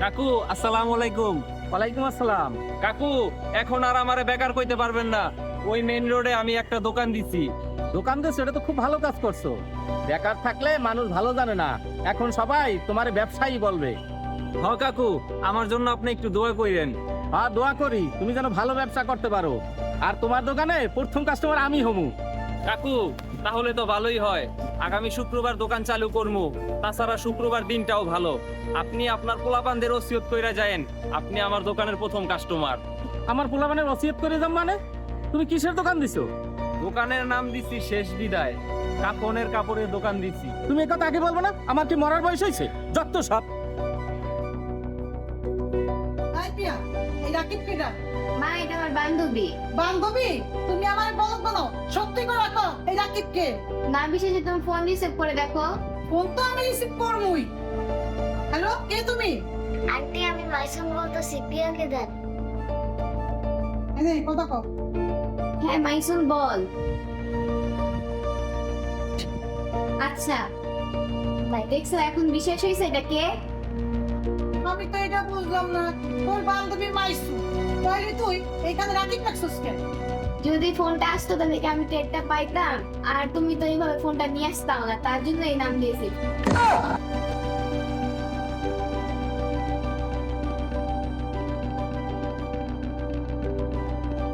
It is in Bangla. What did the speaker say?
কাকু আসসালামু আলাইকুম। ওয়ালাইকুম আসসালাম। কাকু এখন আর আমারে বেকার কইতে পারবেন না। ওই মেইন রোডে আমি একটা দোকান দিছি। দোকান দিয়েছো, এটা তো খুব ভালো কাজ করছো। বেকার থাকলে মানুষ ভালো জানে না, এখন সবাই তোমার ব্যবসায়ী বলবে। হ কাকু, আমার জন্য আপনি একটু দোয়া কইরেন। আর দোয়া করি তুমি যেন ভালো ব্যবসা করতে পারো, আর তোমার দোকানে প্রথম কাস্টমার আমি হমু। কাকু তাহলে তো ভালোই হয়। আগামী শুক্রবার দোকান চালু করবো। তাছাড়া শুক্রবার দিনটাও ভালো। আপনি আপনার পোলাপানদের ওসিয়ত কইরা যায়েন, আপনি আমার দোকানের প্রথম কাস্টমার। আমার পোলাপানের ওসিয়ত করে যাম মানে? তুমি কিসের দোকান দিছো? দোকানের নাম দিছি শেষ বিদায়। কাপড়ের কাপড়ের দোকান দিছি। তুমি একথা আগে বলবো না? আমার কি মরার বয়স হয়েছে? যত সব। হাই পিয়া, এই রাকিব কেডা? মা, এটা আমার বান্ধবী। বান্ধবী? তুমি আমার বলদ বানো, সত্যি করে রাখো এই রাকিব কে? না বিশ্বাসে তুমি ফোন রিসিভ করে দেখো। ফোন তো আমি রিসিভ করবই। হ্যালো, কে তুমি? আন্টি আমি মাইসুম বলতেছি, প্রিয়াকে দেন। এই যে কথা কও। হ্যাঁ মাইসুল, বল। আচ্ছা ভাই, দেখছো এখন বিশ্বাস হয়েছে এটা কে? আমি তো এটা বুঝলাম না। তোর বান্ধবী মাইসু, তাইলে তুই এইখানে রাকিব রাখছিস কেন? যদি ফোনটা আসতো তাহলে কি আমি টেরটা পাইতাম? আর তুমি তো এইভাবে ফোনটা নিয়ে আসতাম না, তার জন্য এই নাম দিয়েছি।